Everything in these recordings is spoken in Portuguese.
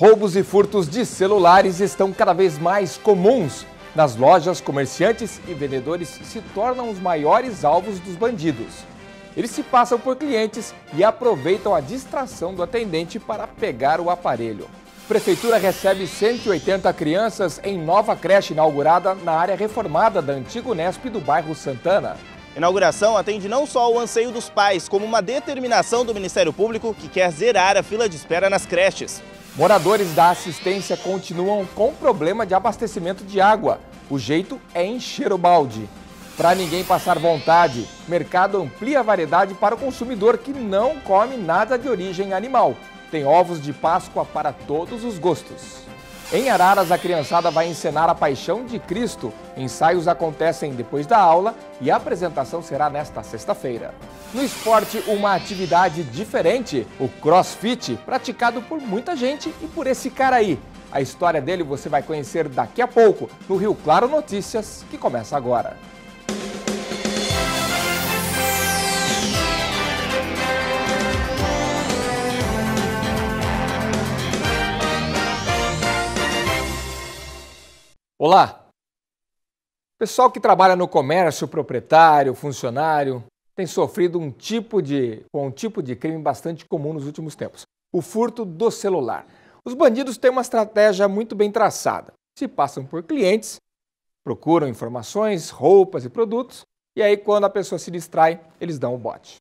Roubos e furtos de celulares estão cada vez mais comuns. Nas lojas, comerciantes e vendedores se tornam os maiores alvos dos bandidos. Eles se passam por clientes e aproveitam a distração do atendente para pegar o aparelho. Prefeitura recebe 180 crianças em nova creche inaugurada na área reformada da antiga Unesp do bairro Santana. A inauguração atende não só o anseio dos pais, como uma determinação do Ministério Público que quer zerar a fila de espera nas creches. Moradores da assistência continuam com problema de abastecimento de água. O jeito é encher o balde. Para ninguém passar vontade, o mercado amplia a variedade para o consumidor que não come nada de origem animal. Tem ovos de Páscoa para todos os gostos. Em Araras, a criançada vai encenar a Paixão de Cristo. Ensaios acontecem depois da aula e a apresentação será nesta sexta-feira. No esporte, uma atividade diferente, o CrossFit, praticado por muita gente e por esse cara aí. A história dele você vai conhecer daqui a pouco no Rio Claro Notícias, que começa agora. Olá! Pessoal que trabalha no comércio, proprietário, funcionário, tem sofrido um tipo de crime bastante comum nos últimos tempos: o furto do celular. Os bandidos têm uma estratégia muito bem traçada. Se passam por clientes, procuram informações, roupas e produtos, e aí quando a pessoa se distrai, eles dão o bote.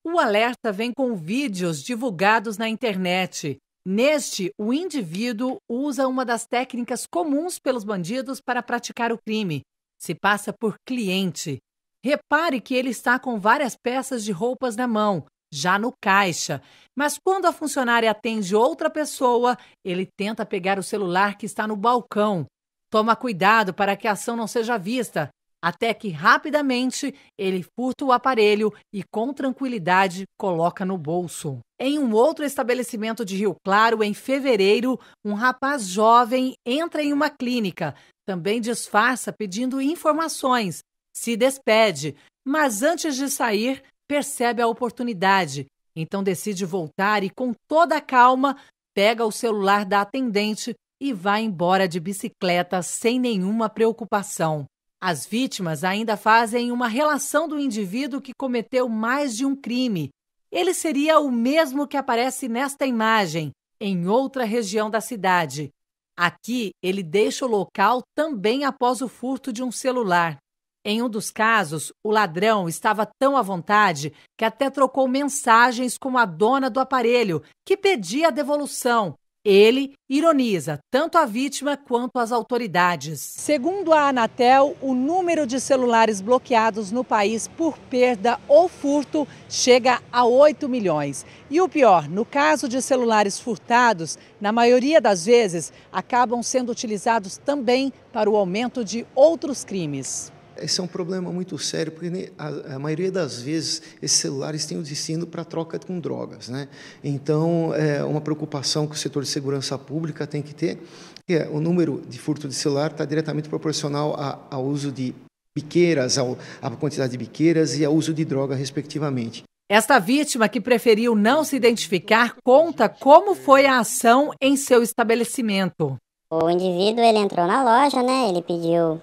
O alerta vem com vídeos divulgados na internet. Neste, o indivíduo usa uma das técnicas comuns pelos bandidos para praticar o crime. Se passa por cliente. Repare que ele está com várias peças de roupas na mão, já no caixa. Mas quando a funcionária atende outra pessoa, ele tenta pegar o celular que está no balcão. Toma cuidado para que a ação não seja vista, até que rapidamente ele furta o aparelho e com tranquilidade coloca no bolso. Em um outro estabelecimento de Rio Claro, em fevereiro, um rapaz jovem entra em uma clínica, também disfarça pedindo informações, se despede, mas antes de sair, percebe a oportunidade. Então decide voltar e, com toda a calma, pega o celular da atendente e vai embora de bicicleta sem nenhuma preocupação. As vítimas ainda fazem uma relação do indivíduo que cometeu mais de um crime. Ele seria o mesmo que aparece nesta imagem, em outra região da cidade. Aqui, ele deixa o local também após o furto de um celular. Em um dos casos, o ladrão estava tão à vontade que até trocou mensagens com a dona do aparelho, que pedia a devolução. Ele ironiza tanto a vítima quanto as autoridades. Segundo a Anatel, o número de celulares bloqueados no país por perda ou furto chega a 8 milhões. E o pior, no caso de celulares furtados, na maioria das vezes, acabam sendo utilizados também para o aumento de outros crimes. Esse é um problema muito sério, porque a maioria das vezes esses celulares têm o destino para troca com drogas, né? Então, é uma preocupação que o setor de segurança pública tem que ter, que o número de furto de celular está diretamente proporcional ao uso de biqueiras, à quantidade de biqueiras e ao uso de droga, respectivamente. Esta vítima, que preferiu não se identificar, conta como foi a ação em seu estabelecimento. O indivíduo, ele entrou na loja, né? Ele ficou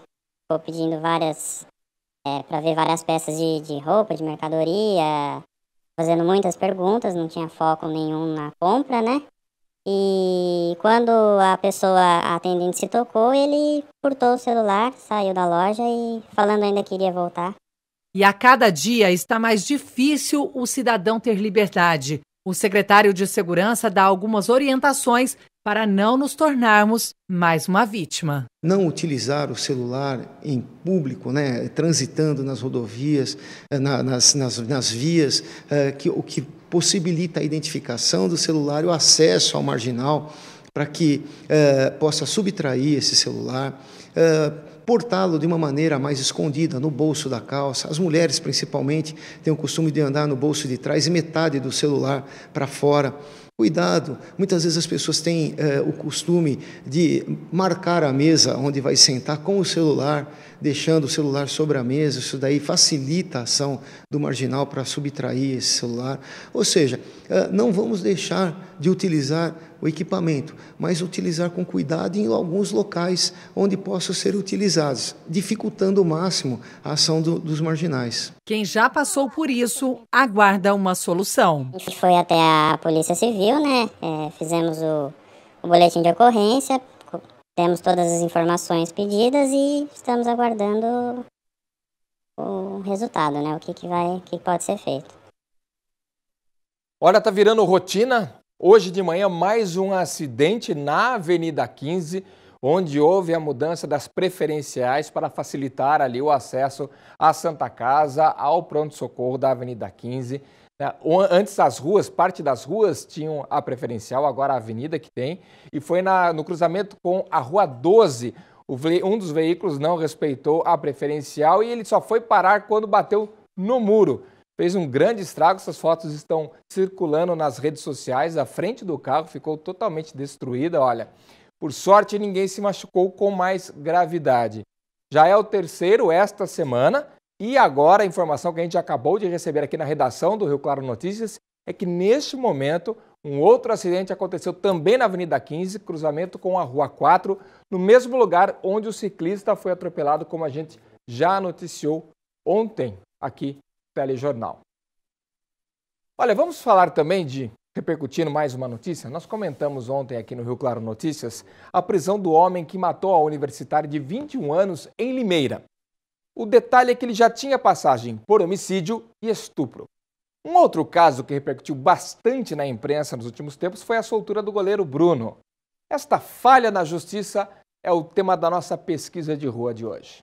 pedindo para ver várias peças de roupa, de mercadoria, fazendo muitas perguntas, não tinha foco nenhum na compra, né? E quando a atendente se tocou, ele furtou o celular, saiu da loja e falando ainda que iria voltar. E a cada dia está mais difícil o cidadão ter liberdade. O secretário de Segurança dá algumas orientações para não nos tornarmos mais uma vítima. Não utilizar o celular em público, né, transitando nas rodovias, nas vias, o que possibilita a identificação do celular e o acesso ao marginal para que possa subtrair esse celular, portá-lo de uma maneira mais escondida no bolso da calça. As mulheres, principalmente, têm o costume de andar no bolso de trás e metade do celular para fora. Cuidado, muitas vezes as pessoas têm o costume de marcar a mesa onde vai sentar com o celular, deixando o celular sobre a mesa. Isso daí facilita a ação do marginal para subtrair esse celular. Ou seja, não vamos deixar de utilizar o equipamento, mas utilizar com cuidado em alguns locais onde possam ser utilizados, dificultando ao máximo a ação dos marginais. Quem já passou por isso aguarda uma solução. A gente foi até a Polícia Civil, né? Fizemos o boletim de ocorrência, temos todas as informações pedidas e estamos aguardando o resultado, né? O que pode ser feito. Olha, tá virando rotina. Hoje de manhã, mais um acidente na Avenida 15, onde houve a mudança das preferenciais para facilitar ali o acesso à Santa Casa, ao pronto-socorro da Avenida 15. Antes as ruas, parte das ruas tinham a preferencial, agora a avenida que tem, e foi no cruzamento com a Rua 12. Um dos veículos não respeitou a preferencial e ele só foi parar quando bateu no muro. Fez um grande estrago, essas fotos estão circulando nas redes sociais, a frente do carro ficou totalmente destruída, olha. Por sorte, ninguém se machucou com mais gravidade. Já é o terceiro esta semana e agora a informação que a gente acabou de receber aqui na redação do Rio Claro Notícias é que neste momento um outro acidente aconteceu também na Avenida 15, cruzamento com a Rua 4, no mesmo lugar onde o ciclista foi atropelado, como a gente já noticiou ontem aqui Telejornal. Olha, vamos falar também repercutindo mais uma notícia. Nós comentamos ontem aqui no Rio Claro Notícias a prisão do homem que matou a universitária de 21 anos em Limeira. O detalhe é que ele já tinha passagem por homicídio e estupro. Um outro caso que repercutiu bastante na imprensa nos últimos tempos foi a soltura do goleiro Bruno. Esta falha na justiça é o tema da nossa pesquisa de rua de hoje.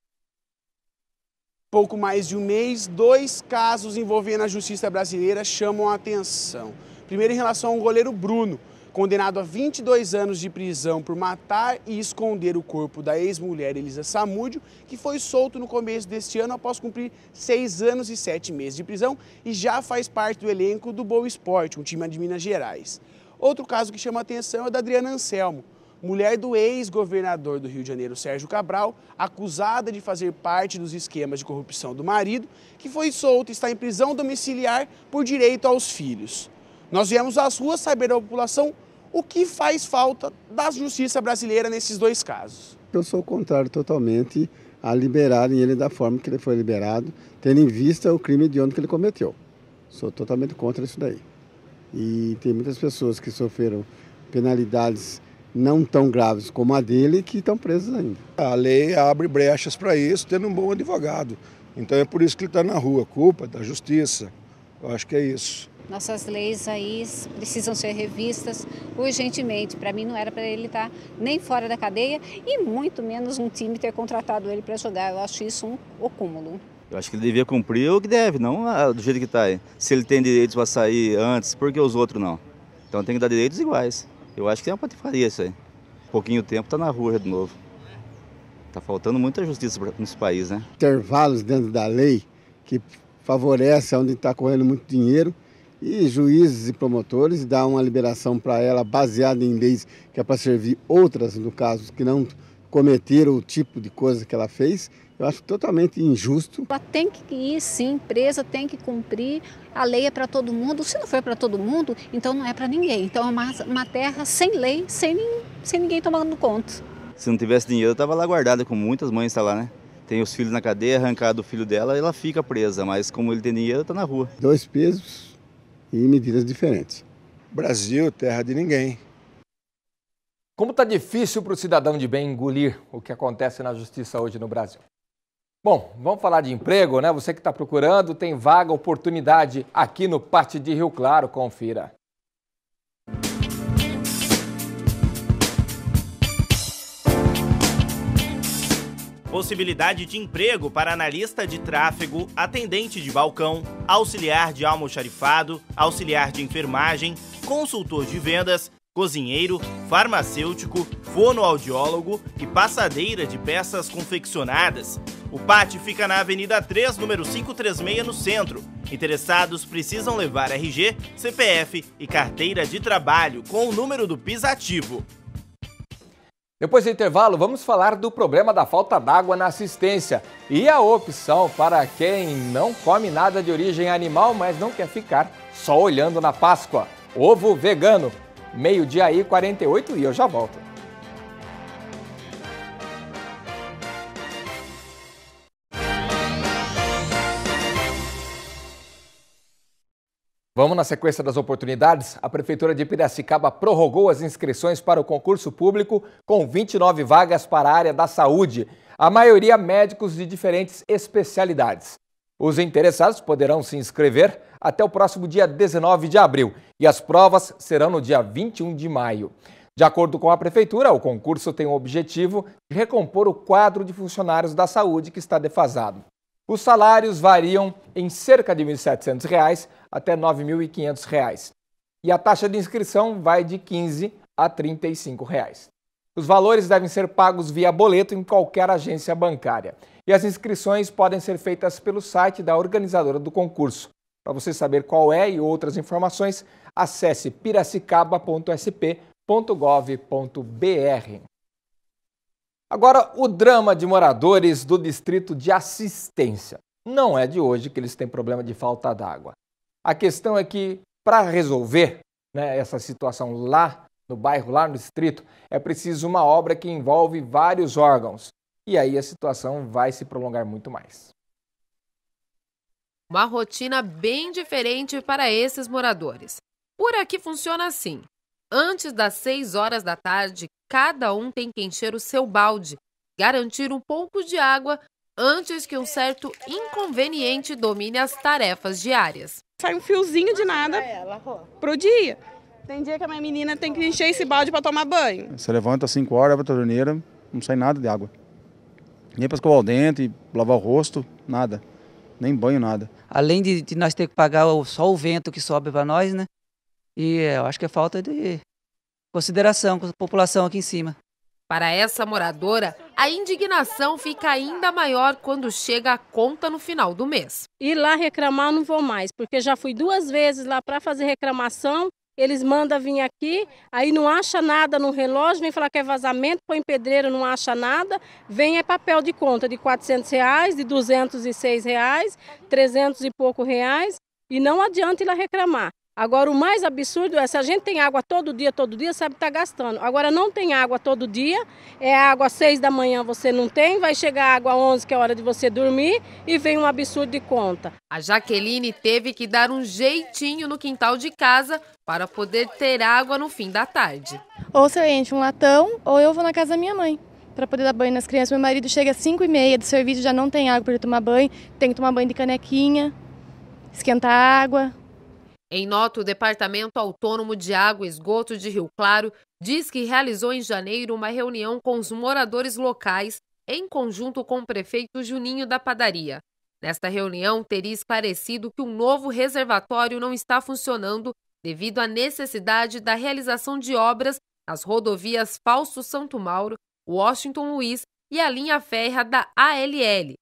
Pouco mais de um mês, 2 casos envolvendo a justiça brasileira chamam a atenção. Primeiro, em relação ao goleiro Bruno, condenado a 22 anos de prisão por matar e esconder o corpo da ex-mulher Elisa Samúdio, que foi solto no começo deste ano após cumprir 6 anos e 7 meses de prisão e já faz parte do elenco do Boa Esporte, um time de Minas Gerais. Outro caso que chama a atenção é o da Adriana Anselmo, mulher do ex-governador do Rio de Janeiro, Sérgio Cabral, acusada de fazer parte dos esquemas de corrupção do marido, que foi solto e está em prisão domiciliar por direito aos filhos. Nós viemos às ruas saber da população o que faz falta da justiça brasileira nesses 2 casos. Eu sou contrário totalmente a liberarem ele da forma que ele foi liberado, tendo em vista o crime de ontem que ele cometeu. Sou totalmente contra isso daí. E tem muitas pessoas que sofreram penalidades não tão graves como a dele, que estão presos ainda. A lei abre brechas para isso, tendo um bom advogado. Então é por isso que ele está na rua, culpa da justiça. Eu acho que é isso. Nossas leis aí precisam ser revistas urgentemente. Para mim não era para ele estar nem fora da cadeia e muito menos um time ter contratado ele para jogar. Eu acho isso um cúmulo. Eu acho que ele devia cumprir o que deve, não do jeito que está aí. Se ele tem direitos para sair antes, por que os outros não? Então tem que dar direitos iguais. Eu acho que é uma patifaria isso aí. Pouquinho tempo está na rua de novo. Está faltando muita justiça nesse país, né? Intervalos dentro da lei que favorece onde está correndo muito dinheiro e juízes e promotores dá uma liberação para ela baseada em leis que é para servir outras, no caso, que não cometeram o tipo de coisa que ela fez. Eu acho totalmente injusto. Ela tem que ir, sim, empresa tem que cumprir, a lei é para todo mundo. Se não for para todo mundo, então não é para ninguém. Então é uma terra sem lei, sem ninguém tomando conta. Se não tivesse dinheiro, eu estava lá guardada, como muitas mães estão lá, né? Tem os filhos na cadeia, arrancado o filho dela, ela fica presa, mas como ele tem dinheiro, está na rua. 2 pesos e medidas diferentes. Brasil, terra de ninguém. Como está difícil para o cidadão de bem engolir o que acontece na justiça hoje no Brasil. Bom, vamos falar de emprego, né? Você que está procurando, tem vaga, oportunidade aqui no Pátio de Rio Claro, confira. Possibilidade de emprego para analista de tráfego, atendente de balcão, auxiliar de almoxarifado, auxiliar de enfermagem, consultor de vendas, cozinheiro, farmacêutico, fonoaudiólogo e passadeira de peças confeccionadas. O pátio fica na Avenida 3, número 536, no centro. Interessados precisam levar RG, CPF e carteira de trabalho com o número do PIS ativo. Depois do intervalo, vamos falar do problema da falta d'água na assistência e a opção para quem não come nada de origem animal, mas não quer ficar só olhando na Páscoa. Ovo vegano. Meio-dia aí, 48, e eu já volto. Vamos na sequência das oportunidades. A Prefeitura de Piracicaba prorrogou as inscrições para o concurso público com 29 vagas para a área da saúde, a maioria médicos de diferentes especialidades. Os interessados poderão se inscrever até o próximo dia 19 de abril e as provas serão no dia 21 de maio. De acordo com a Prefeitura, o concurso tem o objetivo de recompor o quadro de funcionários da saúde que está defasado. Os salários variam em cerca de R$ 1.700 até R$ 9.500 e a taxa de inscrição vai de R$ 15 a R$ 35. Os valores devem ser pagos via boleto em qualquer agência bancária e as inscrições podem ser feitas pelo site da organizadora do concurso. Para você saber qual é e outras informações, acesse piracicaba.sp.gov.br. Agora, o drama de moradores do distrito de Assistência. Não é de hoje que eles têm problema de falta d'água. A questão é que, para resolver essa situação lá no bairro, lá no distrito, é preciso uma obra que envolve vários órgãos. E aí a situação vai se prolongar muito mais. Uma rotina bem diferente para esses moradores. Por aqui funciona assim. Antes das 6 horas da tarde, cada um tem que encher o seu balde, garantir um pouco de água antes que um certo inconveniente domine as tarefas diárias. Sai um fiozinho de nada pro dia. Tem dia que a minha menina tem que encher esse balde para tomar banho. Você levanta às 5 horas, abre a torneira, não sai nada de água. Nem para escovar o dente, lavar o rosto, nada. Nem banho, nada. Além de nós ter que pagar só o vento que sobe para nós, né? E eu acho que é falta de consideração com a população aqui em cima. Para essa moradora, a indignação fica ainda maior quando chega a conta no final do mês. Ir lá reclamar não vou mais, porque já fui 2 vezes lá para fazer reclamação, eles mandam vir aqui, aí não acha nada no relógio, vem falar que é vazamento, põe pedreiro, não acha nada, vem papel de conta de R$400, de R$206, 300 e pouco reais, e não adianta ir lá reclamar. Agora, o mais absurdo é, se a gente tem água todo dia, sabe que está gastando. Agora, não tem água todo dia, é água às 6 da manhã você não tem, vai chegar água às 11, que é hora de você dormir, e vem um absurdo de conta. A Jaqueline teve que dar um jeitinho no quintal de casa para poder ter água no fim da tarde. Ou se eu encho um latão, ou eu vou na casa da minha mãe, para poder dar banho nas crianças. Meu marido chega às 5h30 do serviço, já não tem água para ele tomar banho, tem que tomar banho de canequinha, esquentar água. Em nota, o Departamento Autônomo de Água e Esgoto de Rio Claro diz que realizou em janeiro uma reunião com os moradores locais em conjunto com o prefeito Juninho da Padaria. Nesta reunião, teria esclarecido que um novo reservatório não está funcionando devido à necessidade da realização de obras nas rodovias Fausto Santo Mauro, Washington Luiz e a linha férrea da ALL.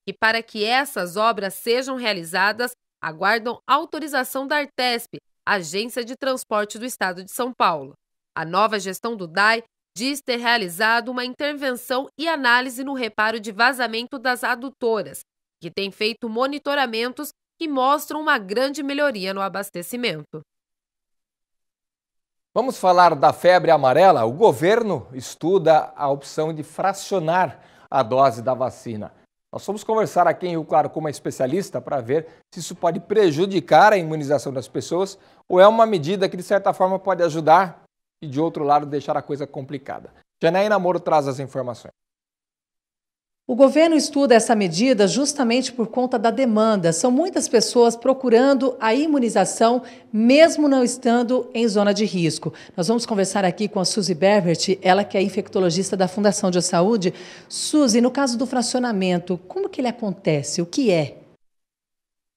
E para que essas obras sejam realizadas, aguardam autorização da Artesp, Agência de Transporte do Estado de São Paulo. A nova gestão do DAI diz ter realizado uma intervenção e análise no reparo de vazamento das adutoras, que tem feito monitoramentos que mostram uma grande melhoria no abastecimento. Vamos falar da febre amarela? O governo estuda a opção de fracionar a dose da vacina. Nós vamos conversar aqui em Rio Claro com uma especialista para ver se isso pode prejudicar a imunização das pessoas ou é uma medida que, de certa forma, pode ajudar e, de outro lado, deixar a coisa complicada. Janaína Moro traz as informações. O governo estuda essa medida justamente por conta da demanda. São muitas pessoas procurando a imunização, mesmo não estando em zona de risco. Nós vamos conversar aqui com a Suzy Berbert, ela que é infectologista da Fundação de Saúde. Suzy, no caso do fracionamento, como que ele acontece? O que é?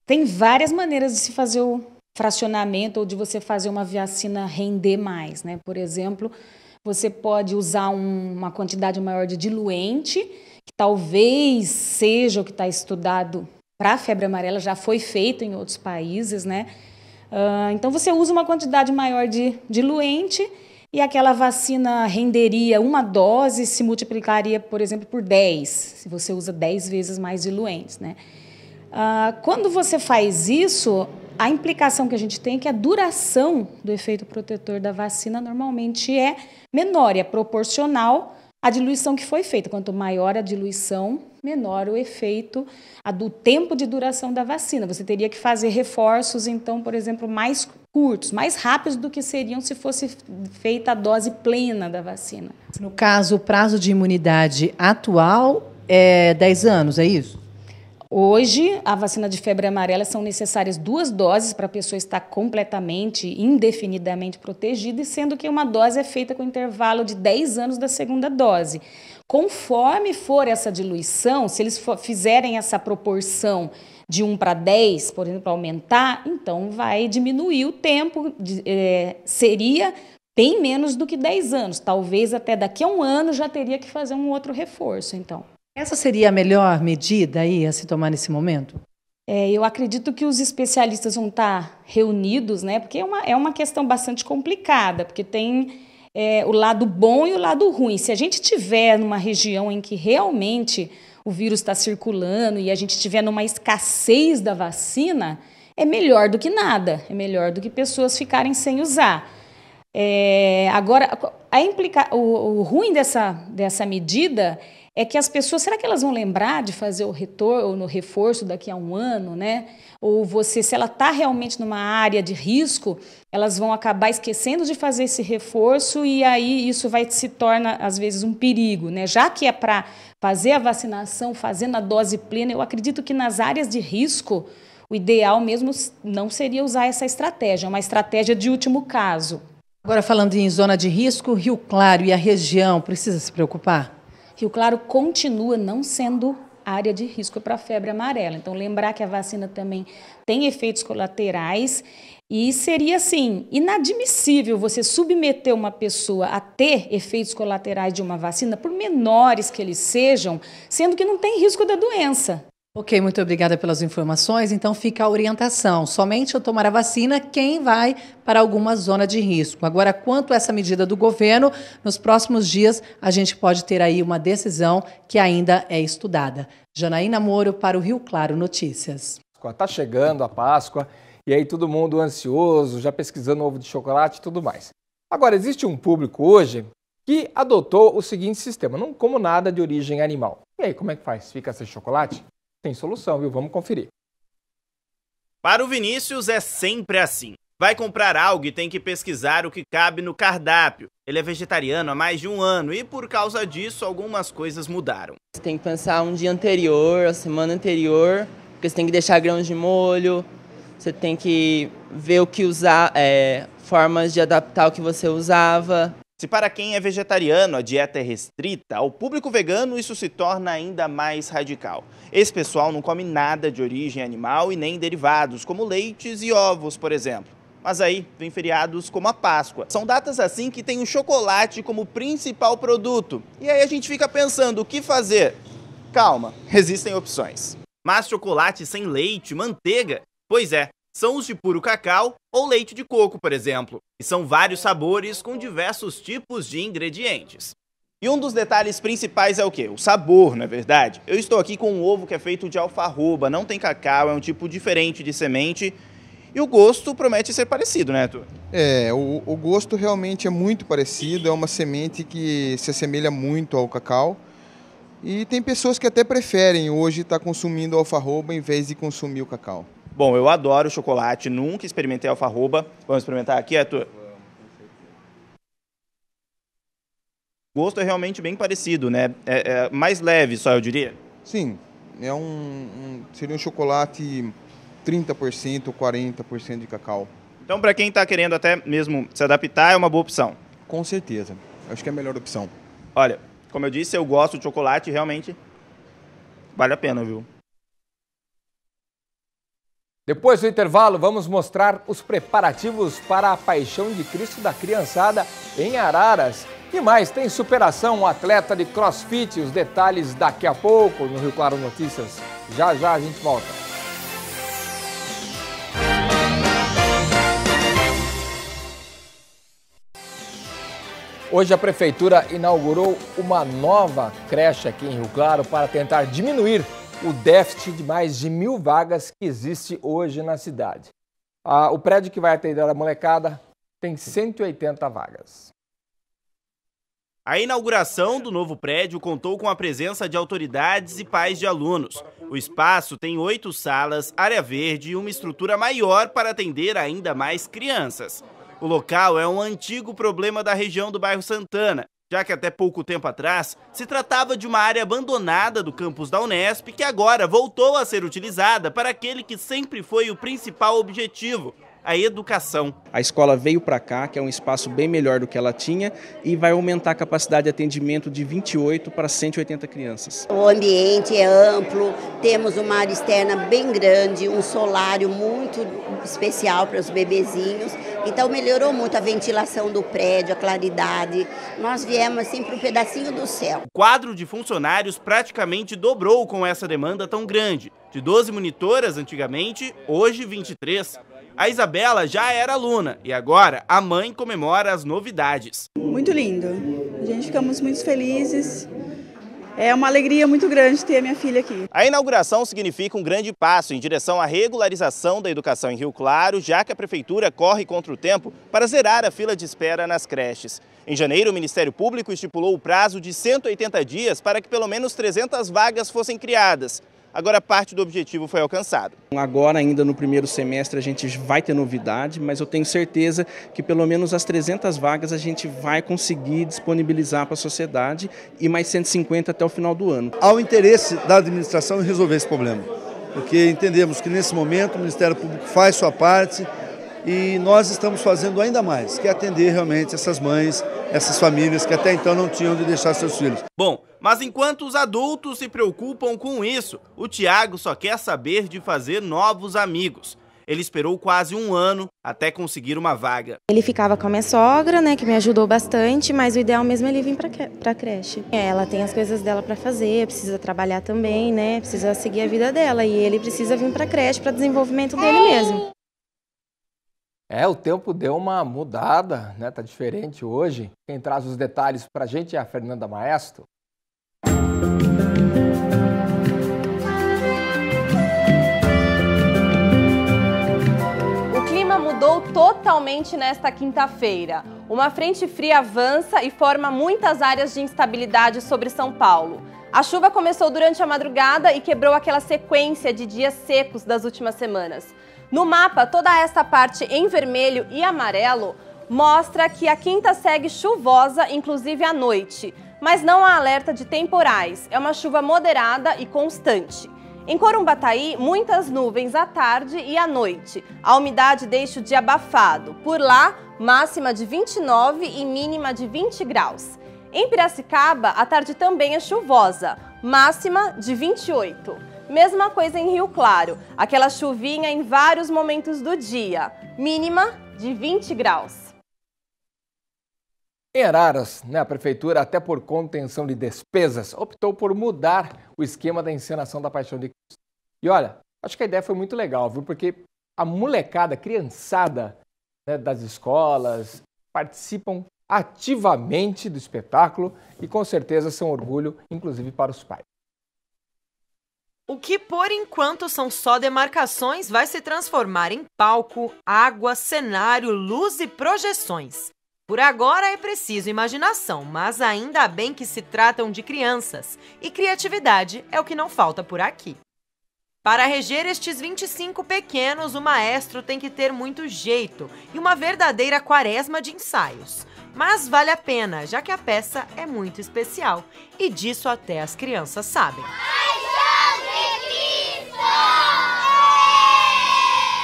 Tem várias maneiras de se fazer o fracionamento ou de você fazer uma vacina render mais, né? Por exemplo, você pode usar uma quantidade maior de diluente que talvez seja o que está estudado para a febre amarela, já foi feito em outros países, né? Então você usa uma quantidade maior de diluente e aquela vacina renderia uma dose, se multiplicaria, por exemplo, por 10, se você usa 10 vezes mais diluentes, né? Quando você faz isso, a implicação que a gente tem é que a duração do efeito protetor da vacina normalmente é menor, é proporcional à diluição que foi feita. Quanto maior a diluição, menor o efeito do tempo de duração da vacina. Você teria que fazer reforços, então, por exemplo, mais curtos, mais rápidos do que seriam se fosse feita a dose plena da vacina. No caso, o prazo de imunidade atual é 10 anos, é isso? Hoje, a vacina de febre amarela são necessárias 2 doses para a pessoa estar completamente, indefinidamente protegida, sendo que uma dose é feita com intervalo de 10 anos da segunda dose. Conforme for essa diluição, se eles fizerem essa proporção de 1 para 10, por exemplo, aumentar, então vai diminuir o tempo, seria bem menos do que 10 anos. Talvez até daqui a 1 ano já teria que fazer um outro reforço, então. Essa seria a melhor medida aí a se tomar nesse momento? Eu acredito que os especialistas vão estar reunidos, né? Porque é uma questão bastante complicada, porque tem o lado bom e o lado ruim. Se a gente tiver numa região em que realmente o vírus está circulando e a gente tiver numa escassez da vacina, é melhor do que nada, é melhor do que pessoas ficarem sem usar. Agora, o ruim dessa medida é que as pessoas, será que elas vão lembrar de fazer o retorno, o reforço daqui a 1 ano, né? Ou se ela está realmente numa área de risco, elas vão acabar esquecendo de fazer esse reforço e aí isso se torna, às vezes, um perigo, né? Já que é para fazer a vacinação, fazendo a dose plena, eu acredito que nas áreas de risco, o ideal mesmo não seria usar essa estratégia, é uma estratégia de último caso. Agora, falando em zona de risco, Rio Claro e a região, precisa se preocupar? Rio Claro continua não sendo área de risco para a febre amarela. Então, lembrar que a vacina também tem efeitos colaterais e seria, assim, inadmissível você submeter uma pessoa a ter efeitos colaterais de uma vacina, por menores que eles sejam, sendo que não tem risco da doença. Ok, muito obrigada pelas informações. Então fica a orientação, somente ao tomar a vacina quem vai para alguma zona de risco. Agora, quanto a essa medida do governo, nos próximos dias a gente pode ter aí uma decisão que ainda é estudada. Janaína Moro para o Rio Claro Notícias. Está chegando a Páscoa e aí todo mundo ansioso, já pesquisando ovo de chocolate e tudo mais. Agora, existe um público hoje que adotou o seguinte sistema, não como nada de origem animal. E aí, como é que faz? Fica sem chocolate? Tem solução, viu? Vamos conferir. Para o Vinícius é sempre assim. Vai comprar algo e tem que pesquisar o que cabe no cardápio. Ele é vegetariano há mais de 1 ano e por causa disso algumas coisas mudaram. Você tem que pensar um dia anterior, a semana anterior, porque você tem que deixar grãos de molho, você tem que ver o que usar, formas de adaptar o que você usava. Se para quem é vegetariano a dieta é restrita, ao público vegano isso se torna ainda mais radical. Esse pessoal não come nada de origem animal e nem derivados, como leites e ovos, por exemplo. Mas aí vem feriados como a Páscoa. São datas assim que tem o chocolate como principal produto. E aí a gente fica pensando o que fazer. Calma, existem opções. Mas chocolate sem leite, manteiga? Pois é. São os de puro cacau ou leite de coco, por exemplo. E são vários sabores com diversos tipos de ingredientes. E um dos detalhes principais é o quê? O sabor, não é verdade? Eu estou aqui com um ovo que é feito de alfarroba, não tem cacau, é um tipo diferente de semente. E o gosto promete ser parecido, né, Arthur? O gosto realmente é muito parecido, é uma semente que se assemelha muito ao cacau. E tem pessoas que até preferem hoje estar consumindo alfarroba em vez de consumir o cacau. Bom, eu adoro chocolate, nunca experimentei alfarroba. Vamos experimentar aqui, Arthur? O gosto é realmente bem parecido, né? É mais leve só, eu diria. Sim, seria um chocolate 30%, 40% de cacau. Então, para quem está querendo até mesmo se adaptar, é uma boa opção. Com certeza, acho que é a melhor opção. Olha, como eu disse, eu gosto de chocolate, realmente vale a pena, viu? Depois do intervalo, vamos mostrar os preparativos para a Paixão de Cristo da Criançada em Araras. E mais, tem superação, um atleta de crossfit, os detalhes daqui a pouco no Rio Claro Notícias. Já já a gente volta. Hoje a Prefeitura inaugurou uma nova creche aqui em Rio Claro para tentar diminuir o déficit de mais de 1.000 vagas que existe hoje na cidade. O prédio que vai atender a molecada tem 180 vagas. A inauguração do novo prédio contou com a presença de autoridades e pais de alunos. O espaço tem 8 salas, área verde e uma estrutura maior para atender ainda mais crianças. O local é um antigo problema da região do bairro Santana, já que até pouco tempo atrás se tratava de uma área abandonada do campus da Unesp que agora voltou a ser utilizada para aquele que sempre foi o principal objetivo: a educação. A escola veio para cá, que é um espaço bem melhor do que ela tinha, e vai aumentar a capacidade de atendimento de 28 para 180 crianças. O ambiente é amplo, temos uma área externa bem grande, um solário muito especial para os bebezinhos, então melhorou muito a ventilação do prédio, a claridade. Nós viemos assim para um pedacinho do céu. O quadro de funcionários praticamente dobrou com essa demanda tão grande. De 12 monitoras antigamente, hoje 23. A Isabela já era aluna e agora a mãe comemora as novidades. Muito lindo. A gente ficamos muito felizes. É uma alegria muito grande ter a minha filha aqui. A inauguração significa um grande passo em direção à regularização da educação em Rio Claro, já que a Prefeitura corre contra o tempo para zerar a fila de espera nas creches. Em janeiro, o Ministério Público estipulou o prazo de 180 dias para que pelo menos 300 vagas fossem criadas. Agora parte do objetivo foi alcançado. Agora, ainda no primeiro semestre, a gente vai ter novidade, mas eu tenho certeza que pelo menos as 300 vagas a gente vai conseguir disponibilizar para a sociedade e mais 150 até o final do ano. Há o interesse da administração em resolver esse problema, porque entendemos que nesse momento o Ministério Público faz sua parte e nós estamos fazendo ainda mais, que é atender realmente essas mães, essas famílias que até então não tinham onde deixar seus filhos. Bom, mas enquanto os adultos se preocupam com isso, o Tiago só quer saber de fazer novos amigos. Ele esperou quase um ano até conseguir uma vaga. Ele ficava com a minha sogra, né, que me ajudou bastante, mas o ideal mesmo é ele vir para a creche. Ela tem as coisas dela para fazer, precisa trabalhar também, né, precisa seguir a vida dela e ele precisa vir para a creche para desenvolvimento dele mesmo. O tempo deu uma mudada, né? Tá diferente hoje. Quem traz os detalhes pra gente é a Fernanda Maestro. O clima mudou totalmente nesta quinta-feira. Uma frente fria avança e forma muitas áreas de instabilidade sobre São Paulo. A chuva começou durante a madrugada e quebrou aquela sequência de dias secos das últimas semanas. No mapa, toda essa parte em vermelho e amarelo mostra que a quinta segue chuvosa, inclusive à noite. Mas não há alerta de temporais, é uma chuva moderada e constante. Em Corumbataí, muitas nuvens à tarde e à noite. A umidade deixa o dia abafado. Por lá, máxima de 29 e mínima de 20 graus. Em Piracicaba, a tarde também é chuvosa, máxima de 28. Mesma coisa em Rio Claro, aquela chuvinha em vários momentos do dia, mínima de 20 graus. Em Araras, a Prefeitura, até por contenção de despesas, optou por mudar o esquema da encenação da Paixão de Cristo. E olha, acho que a ideia foi muito legal, viu? Porque a molecada, a criançada, né, das escolas participam ativamente do espetáculo e com certeza são orgulho, inclusive para os pais. O que por enquanto são só demarcações vai se transformar em palco, água, cenário, luz e projeções. Por agora é preciso imaginação, mas ainda bem que se tratam de crianças e criatividade é o que não falta por aqui. Para reger estes 25 pequenos, o maestro tem que ter muito jeito e uma verdadeira quaresma de ensaios. Mas vale a pena, já que a peça é muito especial e disso até as crianças sabem.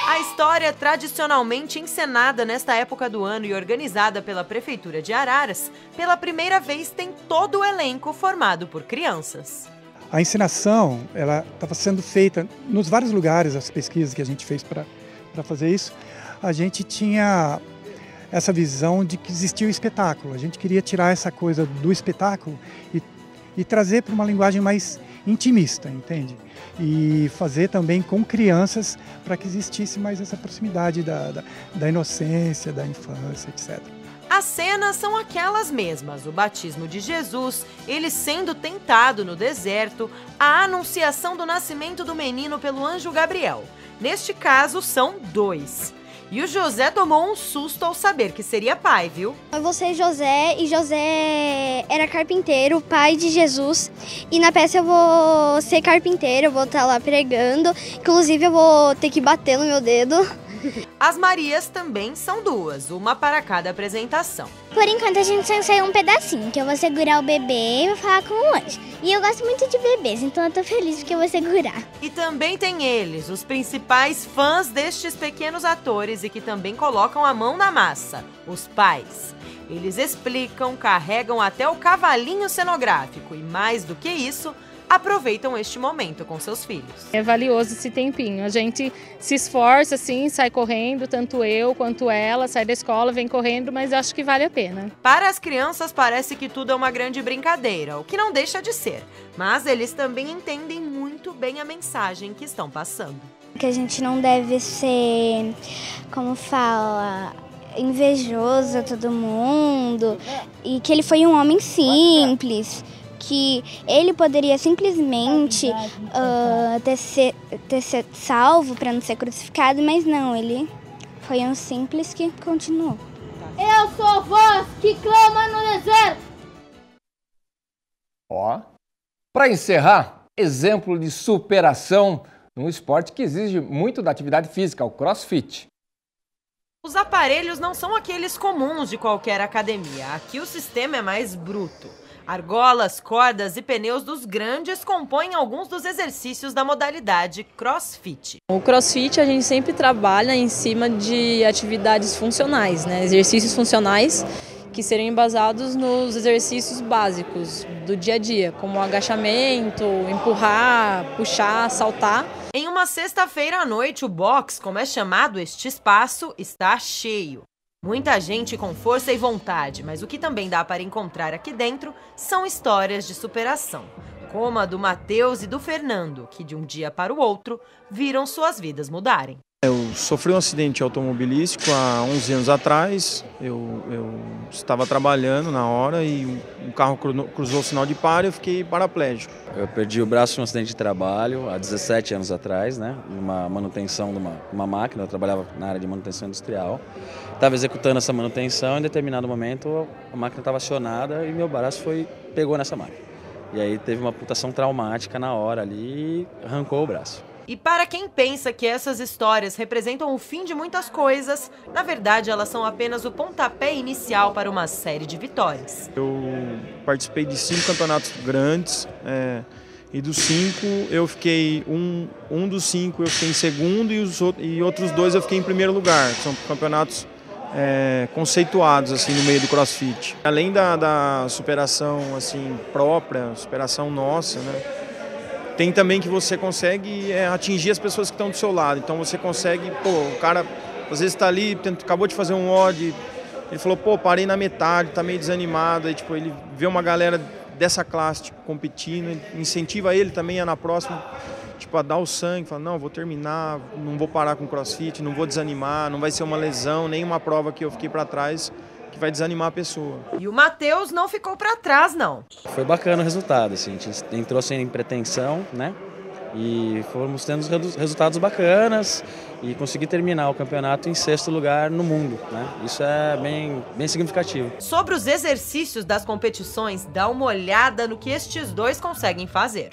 A história, tradicionalmente encenada nesta época do ano e organizada pela Prefeitura de Araras, pela primeira vez tem todo o elenco formado por crianças. A encenação ela estava sendo feita nos vários lugares, as pesquisas que a gente fez para fazer isso. A gente tinha essa visão de que existia o espetáculo. A gente queria tirar essa coisa do espetáculo e trazer para uma linguagem mais intimista, entende? E fazer também com crianças para que existisse mais essa proximidade da inocência, da infância, etc. As cenas são aquelas mesmas: o batismo de Jesus, ele sendo tentado no deserto, a anunciação do nascimento do menino pelo anjo Gabriel. Neste caso, são 2. E o José tomou um susto ao saber que seria pai, viu? Eu vou ser José, e José era carpinteiro, pai de Jesus. E na peça eu vou ser carpinteiro, eu vou estar lá pregando. Inclusive eu vou ter que bater no meu dedo. As Marias também são 2, uma para cada apresentação. Por enquanto a gente só ensaiou um pedacinho, que eu vou segurar o bebê e vou falar com o anjo. E eu gosto muito de bebês, então eu tô feliz porque eu vou segurar. E também tem eles, os principais fãs destes pequenos atores e que também colocam a mão na massa, os pais. Eles explicam, carregam até o cavalinho cenográfico e, mais do que isso, aproveitam este momento com seus filhos. É valioso esse tempinho. A gente se esforça, assim, sai correndo, tanto eu quanto ela, sai da escola, vem correndo, mas acho que vale a pena. Para as crianças parece que tudo é uma grande brincadeira, o que não deixa de ser. Mas eles também entendem muito bem a mensagem que estão passando. Que a gente não deve ser, como fala, invejoso a todo mundo, e que ele foi um homem simples, que ele poderia simplesmente ter sido salvo para não ser crucificado, mas não, ele foi um simples que continuou. Eu sou voz que clama no deserto. Ó, para encerrar, exemplo de superação num esporte que exige muito da atividade física, o CrossFit. Os aparelhos não são aqueles comuns de qualquer academia. Aqui o sistema é mais bruto. Argolas, cordas e pneus dos grandes compõem alguns dos exercícios da modalidade CrossFit. O CrossFit a gente sempre trabalha em cima de atividades funcionais, né? Exercícios funcionais que seriam embasados nos exercícios básicos do dia a dia, como agachamento, empurrar, puxar, saltar. Em uma sexta-feira à noite, o box, como é chamado este espaço, está cheio. Muita gente com força e vontade, mas o que também dá para encontrar aqui dentro são histórias de superação, como a do Matheus e do Fernando, que de um dia para o outro viram suas vidas mudarem. Eu sofri um acidente automobilístico há 11 anos atrás. Eu estava trabalhando na hora e um carro cruzou o sinal de pare e eu fiquei paraplégico. Eu perdi o braço em um acidente de trabalho há 17 anos atrás, né? Numa manutenção de uma máquina. Eu trabalhava na área de manutenção industrial. Estava executando essa manutenção e em determinado momento a máquina estava acionada e meu braço pegou nessa máquina. E aí teve uma amputação traumática na hora ali e arrancou o braço. E para quem pensa que essas histórias representam o fim de muitas coisas, na verdade elas são apenas o pontapé inicial para uma série de vitórias. Eu participei de 5 campeonatos grandes e dos 5 eu fiquei, um dos 5 eu fiquei em segundo e outros 2 eu fiquei em primeiro lugar. São campeonatos conceituados assim, no meio do CrossFit. Além da superação assim, própria, superação nossa, né? Tem também que você consegue atingir as pessoas que estão do seu lado. Então você consegue, o cara às vezes está ali, acabou de fazer um odd, ele falou, parei na metade, tá meio desanimado. Aí ele vê uma galera dessa classe competindo, incentiva ele também a na próxima, a dar o sangue, fala, não, vou terminar, não vou parar com o CrossFit, não vou desanimar, não vai ser uma lesão, nem uma prova que eu fiquei para trás, que vai desanimar a pessoa. E o Matheus não ficou para trás, não. Foi bacana o resultado, assim, a gente entrou sem pretensão, né? E fomos tendo resultados bacanas e consegui terminar o campeonato em 6º lugar no mundo, né? Isso é bem significativo. Sobre os exercícios das competições, dá uma olhada no que estes dois conseguem fazer.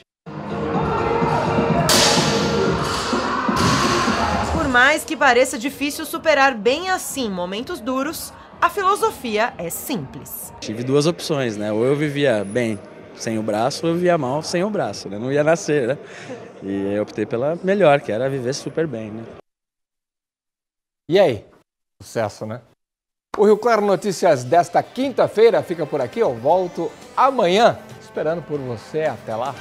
Por mais que pareça difícil superar bem assim momentos duros, a filosofia é simples. Tive 2 opções, né? Ou eu vivia bem sem o braço, ou eu vivia mal sem o braço, né? Não ia nascer, né? E eu optei pela melhor, que era viver super bem, né? E aí? Sucesso, né? O Rio Claro Notícias desta quinta-feira fica por aqui. Eu volto amanhã, esperando por você. Até lá.